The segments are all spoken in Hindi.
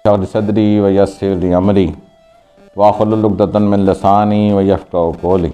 शहर सदरी व यस्सिर अमरी वाखलुल उक़दतन मिन लिसानी व यफ़क़हू क़ौली।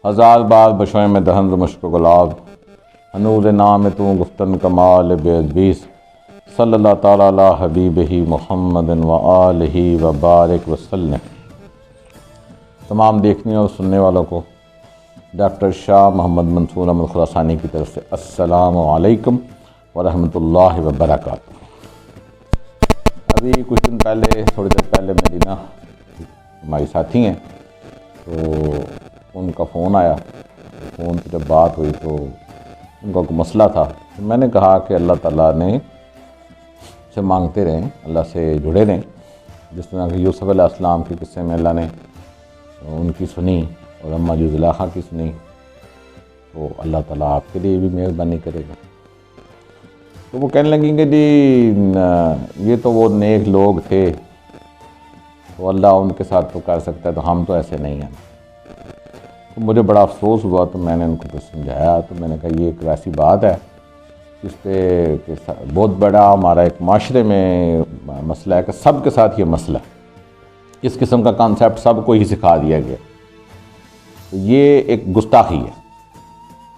हज़ार बार बशों में दहन मुश्क गुलाब हनूर नाम तू गुफ्तन कमाल बेअदबीस सल्लल्लाहु तआला अला हबीबिही मुहम्मदिन व आलिही व बारिक वसल्लम। तमाम देखने और सुनने वालों को डॉक्टर शाह मोहम्मद मंसूर अहमद खुरासानी की तरफ से अस्सलामु अलैकुम व रहमतुल्लाहि व बरकातहू। अभी कुछ दिन पहले, थोड़ी देर पहले मेरी हमारी साथी हैं, तो उनका फ़ोन आया। फ़ोन पर जब बात हुई तो उनका कोई मसला था। तो मैंने कहा कि अल्लाह ताला ने से मांगते रहें, अल्लाह से जुड़े रहें। जिस तरह कि यूसुफ अलैहिस्सलाम के किस्से में अल्लाह ने उनकी सुनी और अम्मा जो ज़ुलेखा की सुनी, तो अल्लाह ताला आपके लिए भी मेहरबानी करेगा। तो वो कहने लगी कि जी ये तो वो नेक लोग थे, तो अल्लाह उनके साथ तो कर सकता है, तो हम तो ऐसे नहीं हैं। तो मुझे बड़ा अफसोस हुआ। तो मैंने उनको कुछ समझाया। तो मैंने कहा ये एक वैसी बात है जिस पे बहुत बड़ा हमारा एक माशरे में मसला है कि सब के साथ ये मसला है। इस किस्म का कॉन्सेप्ट सबको ही सिखा दिया गया। तो ये एक गुस्ताखी है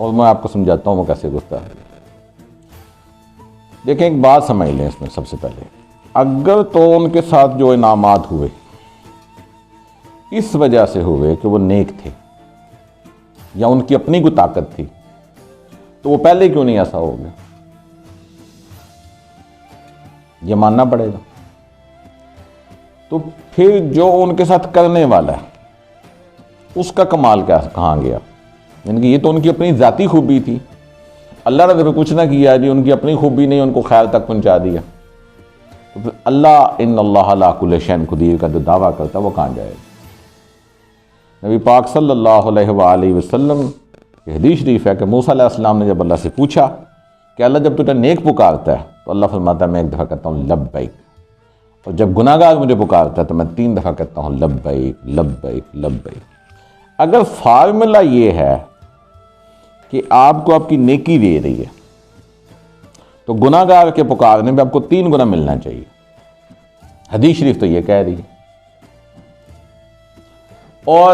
और मैं आपको समझाता हूँ वो कैसे गुस्ताखी है। देखें, एक बात समझ लें इसमें। सबसे पहले, अगर तो उनके साथ जो इनामात हुए इस वजह से हुए कि वो नेक थे या उनकी अपनी कोई ताकत थी, तो वो पहले क्यों नहीं ऐसा हो गया? ये मानना पड़ेगा। तो फिर जो उनके साथ करने वाला है उसका कमाल क्या कहाँ गया? यानी कि ये तो उनकी अपनी ज़ाती खूबी थी, अल्लाह ने तो कुछ ना किया जी, उनकी अपनी खूबी नहीं उनको खैर तक पहुंचा दिया। तो फिर अल्लाह इन्नल्लाह अला कुल्लि शैइन क़दीर का जो दावा करता है वो कहाँ जाएगा? नबी पाक सल्लल्लाहु अलैहि वसल्लम की हदीस शरीफ है कि मूसा अलैहिस्सलाम ने जब अल्लाह से पूछा कि अल्लाह जब तुझे नेक पुकारता है तो अल्लाह फरमाता है मैं एक दफ़ा कहता हूँ लब्बैक, और जब गुनाहगार मुझे पुकारता है तो मैं 3 दफ़ा कहता हूँ लब्बैक लब्बैक लब्बैक। अगर फार्मूला ये है कि आपको आपकी नेकी दे रही है तो गुनाहगार के पुकारने में आपको 3 गुना मिलना चाहिए। हदीस शरीफ तो ये कह रही है। और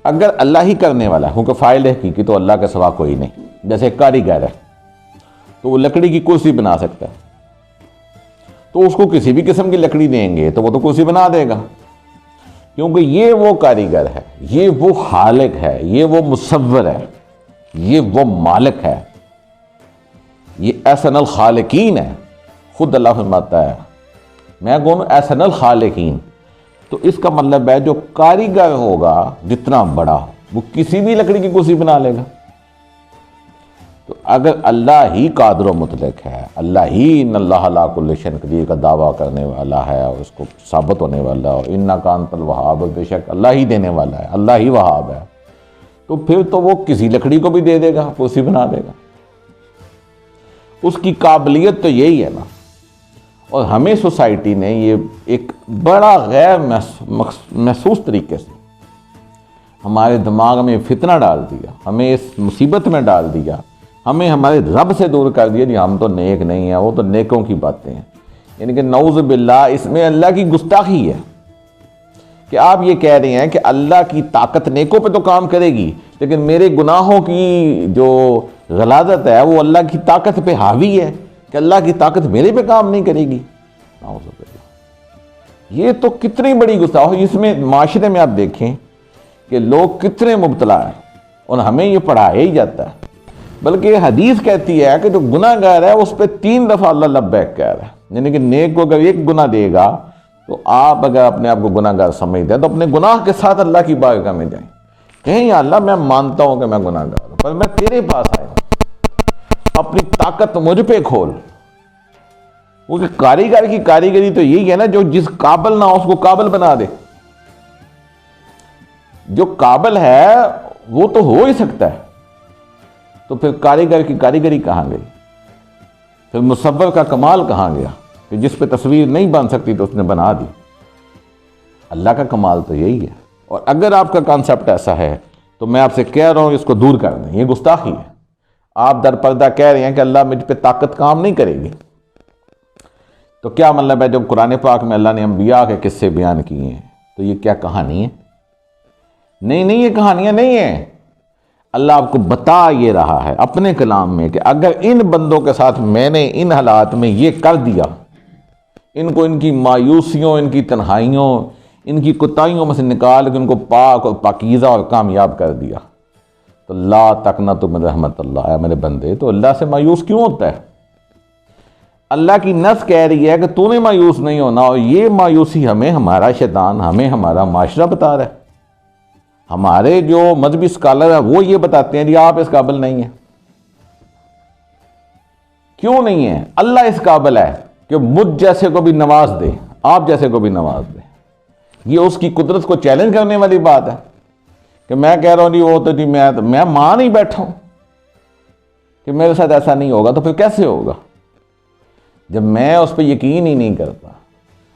अगर अल्लाह ही करने वाला है, क्योंकि फाइल है हकीकी तो अल्लाह के सिवा कोई नहीं। जैसे कारीगर है तो वो लकड़ी की कुर्सी बना सकता है, तो उसको किसी भी किस्म की लकड़ी देंगे तो वो तो कुर्सी बना देगा, क्योंकि ये वो कारीगर है, ये वो खालिक है, ये वो मुसव्विर है, ये वो मालिक है, ये अहसनुल खालिकीन है। खुद अल्लाह फरमाता है मैं कौन? अहसनुल खालिकीन। तो इसका मतलब है जो कारीगर होगा जितना बड़ा वो किसी भी लकड़ी की कुर्सी बना लेगा। तो अगर अल्लाह ही कादिर व मुतलक है, अल्लाह ही इन्नल्लाह अला कुल्लि शैइन क़दीर का दावा करने वाला है और उसको साबित होने वाला है, इन्नका अंतल वहाब, बेशक अल्लाह ही देने वाला है, अल्लाह ही वहाब है, तो फिर तो वो किसी लकड़ी को भी दे देगा, कुर्सी बना देगा। उसकी काबिलियत तो यही है ना। और हमें सोसाइटी ने ये एक बड़ा गैर महसूस तरीके से हमारे दिमाग में फितना डाल दिया, हमें इस मुसीबत में डाल दिया, हमें हमारे रब से दूर कर दिया। जी हम तो नेक नहीं हैं, वो तो नेकों की बातें हैं। यानी कि नऊज़ बिल्लाह, इसमें अल्लाह की गुस्ताखी है कि आप ये कह रहे हैं कि अल्लाह की ताकत नेकों पे तो काम करेगी, लेकिन मेरे गुनाहों की जो गलाजत है वो अल्लाह की ताकत पे हावी है कि अल्लाह की ताकत मेरे पे काम नहीं करेगी। नऊज़ बिल्लाह, ये तो कितनी बड़ी गुस्ताखी। इसमें माशरे में आप देखें कि लोग कितने मुब्तला हैं और हमें ये पढ़ाया ही जाता है। बल्कि हदीस कहती है कि जो गुनाहगार है उस पर 3 दफ़ा अल्लाह लब्बैक कह रहा है। यानी कि नेक को अगर 1 गुना देगा तो आप अगर अपने आप को गुनाहगार समझते हैं तो अपने गुनाह के साथ अल्लाह की बारगाह में जाएं, कहें या अल्लाह मैं मानता हूं कि मैं गुनाहगार हूं, पर मैं तेरे पास आया हूं, अपनी ताकत मुझ पे खोल। क्योंकि कारीगर की कारीगरी तो यही है ना, जो जिस काबिल ना हो उसको काबिल बना दे। जो काबिल है वो तो हो ही सकता है, तो फिर कारीगर की कारीगरी कहाँ गई? फिर मुसव्विर का कमाल कहाँ गया कि जिस पे तस्वीर नहीं बन सकती तो उसने बना दी? अल्लाह का कमाल तो यही है। और अगर आपका कॉन्सेप्ट ऐसा है तो मैं आपसे कह रहा हूं इसको दूर कर दें, ये गुस्ताखी है। आप दरपर्दा कह रहे हैं कि अल्लाह मुझ पे ताकत काम नहीं करेगी। तो क्या मतलब है, जब कुरान पाक में अल्लाह ने अंबिया के किस्से बयान किए हैं तो ये क्या कहानी है? नहीं नहीं, ये कहानियाँ नहीं है। अल्लाह आपको बता ये रहा है अपने कलाम में कि अगर इन बंदों के साथ मैंने इन हालात में ये कर दिया, इनको इनकी मायूसियों, इनकी तन्हाइयों, इनकी कुताइयों में से निकाल के उनको पाक और पाकीज़ा और कामयाब कर दिया, तो ला तकनतु मिन रहमतिल्लाह, है मेरे बंदे, तो अल्लाह से मायूस क्यों होता है? अल्लाह की नस कह रही है कि तूने मायूस नहीं होना, और ये मायूसी हमें हमारा शैतान, हमें हमारा माशरा बता रहा है। हमारे जो मजहबी स्कॉलर है वो ये बताते हैं जी आप इस काबिल नहीं है। क्यों नहीं है? अल्लाह इस काबिल है कि मुझ जैसे को भी नवाज दे, आप जैसे को भी नवाज दे। ये उसकी कुदरत को चैलेंज करने वाली बात है कि मैं कह रहा हूं जी वो तो जी मैं मान ही बैठा हूं कि मेरे साथ ऐसा नहीं होगा, तो फिर कैसे होगा जब मैं उस पर यकीन ही नहीं करता?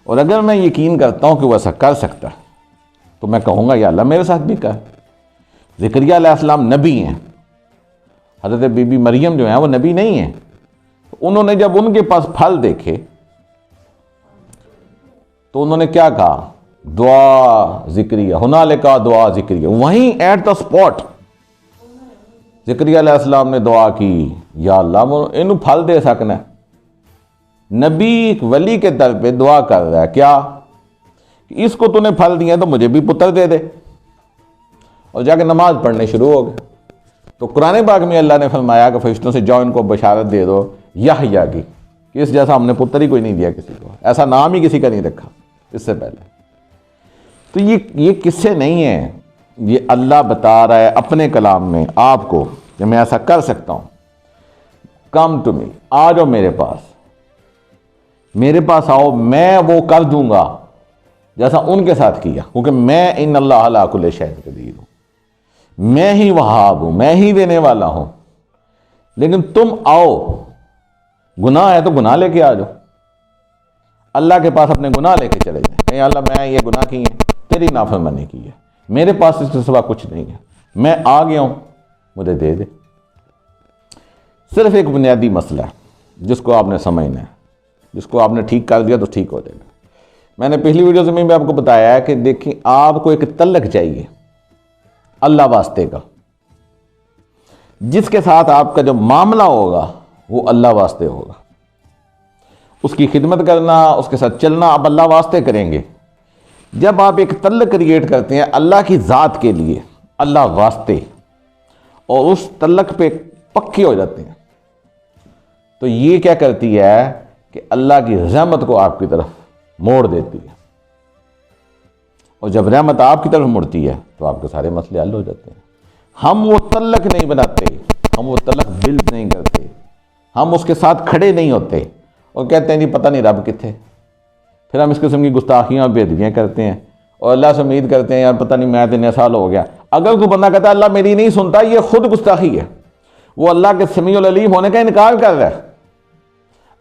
और अगर मैं यकीन करता हूं कि वो ऐसा कर सकता है तो मैं कहूँगा या अल्लाह मेरे साथ भी कर। ज़करिया अलैहिस्सलाम नबी हैं, हज़रत बीबी मरियम जो है वो नबी नहीं है। उन्होंने जब उनके पास फल देखे तो उन्होंने क्या कहा? दुआ ज़िक्रिया, हुनालिका दुआ ज़िक्रिया, वहीं एट द स्पॉट ज़करिया अलैहिस्सलाम ने दुआ की, या अल्लाह इन्हों फल दे सकना। नबी एक वली के दर पे दुआ कर रहा है, क्या इसको तूने फल दिया तो मुझे भी पुत्र दे दे, और जाके नमाज पढ़ने शुरू हो गए। तो कुरान पाक में अल्लाह ने फरमाया कि फरिश्तों से जाओ इनको बशारत दे दो याहया की, कि इस जैसा हमने पुत्र ही कोई नहीं दिया किसी को, ऐसा नाम ही किसी का नहीं रखा इससे पहले। तो ये किस्से नहीं है, ये अल्लाह बता रहा है अपने कलाम में आपको कि मैं ऐसा कर सकता हूं। कम टू मी, आ जाओ मेरे पास आओ, मैं वो कर दूंगा जैसा उनके साथ किया, क्योंकि मैं इन अल्लाह अला कुल्लि शैइन कदीर हूं, मैं ही वहाब हूं, मैं ही देने वाला हूं। लेकिन तुम आओ, गुनाह है तो गुनाह लेके आ जाओ, अल्लाह के पास अपने गुनाह लेके चले जाए, नहीं अल्लाह मैं ये गुनाह की है, तेरी नाफरमानी की है, मेरे पास इसके सिवा कुछ नहीं है, मैं आ गया हूं, मुझे दे दे। सिर्फ एक बुनियादी मसला है जिसको आपने समझना है, जिसको आपने ठीक कर दिया तो ठीक हो जाएगा। मैंने पिछली वीडियो में भी आपको बताया है कि देखिए आपको एक तल्लक चाहिए अल्लाह वास्ते का, जिसके साथ आपका जो मामला होगा वो अल्लाह वास्ते होगा। उसकी खिदमत करना, उसके साथ चलना आप अल्लाह वास्ते करेंगे। जब आप एक तल्लक क्रिएट करते हैं अल्लाह की ज़ात के लिए, अल्लाह वास्ते, और उस तल्लक पे पक्के हो जाते हैं, तो ये क्या करती है कि अल्लाह की रहमत को आपकी तरफ मोड़ देती है। और जब रहमत आपकी तरफ मुड़ती है तो आपके सारे मसले हल हो जाते हैं। हम वो तल्लक नहीं बनाते, हम वो तल्लक बिल्ड नहीं करते, हम उसके साथ खड़े नहीं होते और कहते हैं जी पता नहीं रब किथे। फिर हम इस किस्म की गुस्ताखियाँ बेदबियाँ करते हैं और अल्लाह से उम्मीद करते हैं यार पता नहीं मैं तो इतने साल हो गया। अगर कोई बंदा कहता है अल्लाह मेरी नहीं सुनता, ये खुद गुस्ताखी है, वो अल्लाह के समीउल अलीम होने का इनकार कर रहा है,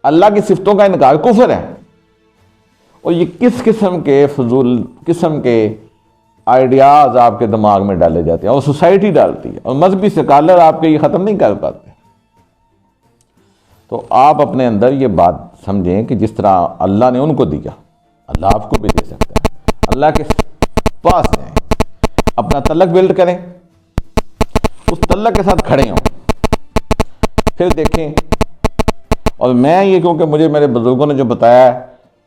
अल्लाह की सिफ्तों का इनकार कुफ्र है। और ये किस किस्म के फजूल किस्म के आइडियाज़ आपके दिमाग में डाले जाते हैं और सोसाइटी डालती है, और मजहबी स्कॉलर आपके ये ख़त्म नहीं कर पाते। तो आप अपने अंदर ये बात समझें कि जिस तरह अल्लाह ने उनको दिया अल्लाह आपको भी दे सकता है। अल्लाह के पास जाएं, अपना तल्लक बिल्ड करें, उस तल्लक के साथ खड़े हों, फिर देखें। और मैं ये क्योंकि मुझे मेरे बुजुर्गों ने जो बताया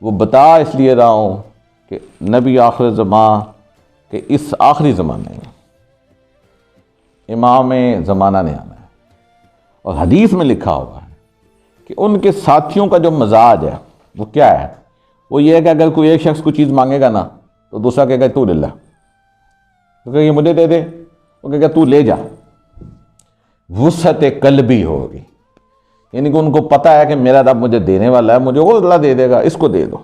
वो बता इसलिए रहा हूँ कि नबी आखिर ज़मां के इस आखिरी ज़माने में इमाम ज़माना ने आना है, और हदीस में लिखा हुआ है कि उनके साथियों का जो मजाज है वो क्या है, वो ये है कि अगर कोई एक शख्स कोई चीज़ मांगेगा ना तो दूसरा कहेगा तू ले ला, तो कहेगा ये मुझे दे दे, वो कहेगा तू ले जा। वुसअत क़ल्बी होगी, यानी कि उनको पता है कि मेरा रब मुझे देने वाला है, मुझे वो अल्लाह दे देगा, इसको दे दो।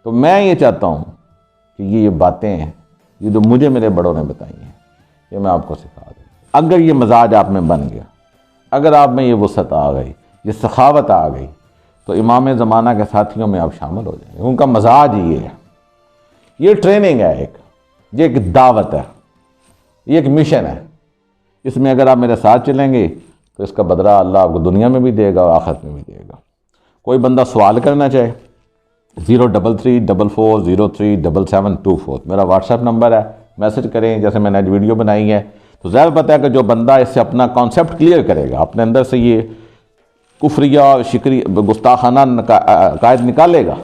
तो मैं ये चाहता हूँ कि ये बातें हैं ये जो मुझे मेरे बड़ों ने बताई हैं ये मैं आपको सिखा दूँ। अगर ये मजाज आप में बन गया, अगर आप में ये वुसअत आ गई, ये सखावत आ गई, तो इमाम ज़माना के साथियों में आप शामिल हो जाएंगे। उनका मजाज ये है, ये ट्रेनिंग है, ये एक दावत है, ये एक मिशन है। इसमें अगर आप मेरे साथ चलेंगे तो इसका बदला अल्लाह आपको दुनिया में भी देगा और आखिरत में भी देगा। कोई बंदा सवाल करना चाहे 03344037724 मेरा व्हाट्सएप नंबर है, मैसेज करें। जैसे मैंने आज वीडियो बनाई है तो ज़्यादा पता है कि जो बंदा इससे अपना कॉन्सेप्ट क्लियर करेगा, अपने अंदर से ये कुफरिया शिकरी गुस्ताखाना कायद निकालेगा,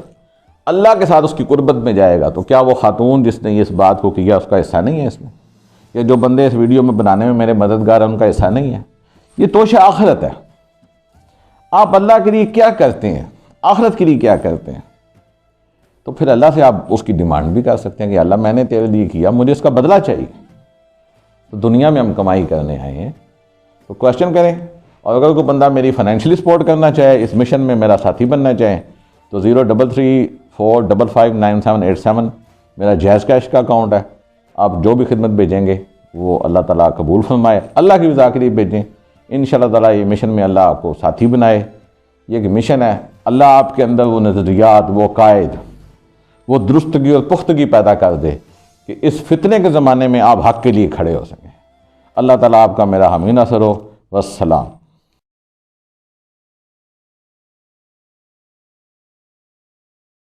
अल्लाह के साथ उसकी कुर्बत में जाएगा। तो क्या वो खातून जिसने ये इस बात को किया उसका हिस्सा नहीं है इसमें? या जो बंदे इस वीडियो में बनाने में मेरे मददगार हैं उनका हिस्सा नहीं है? ये तोश आखिरत है। आप अल्लाह के लिए क्या करते हैं, आखिरत के लिए क्या करते हैं? तो फिर अल्लाह से आप उसकी डिमांड भी कर सकते हैं कि अल्लाह मैंने तेरे लिए किया, मुझे इसका बदला चाहिए। तो दुनिया में हम कमाई करने आए हैं तो क्वेश्चन करें। और अगर कोई बंदा मेरी फाइनेंशियली सपोर्ट करना चाहे, इस मिशन में मेरा साथी बनना चाहे, तो 0334559787 मेरा जैज़ कैश का अकाउंट है। आप जो भी खिदमत भेजेंगे वो अल्लाह ताला कबूल फरमाए, अल्लाह की रज़ा के लिए भेजें। इंशाअल्लाह ताला ये मिशन में अल्लाह आपको साथी बनाए। ये एक मिशन है, अल्लाह आपके अंदर वो नज़रियात, वो कायद, वो दुरुस्तगी और पुख्तगी पैदा कर दे कि इस फितने के ज़माने में आप हक़ के लिए खड़े हो सकें। अल्लाह ताला आपका मेरा हामी नसर हो। वस्सलाम।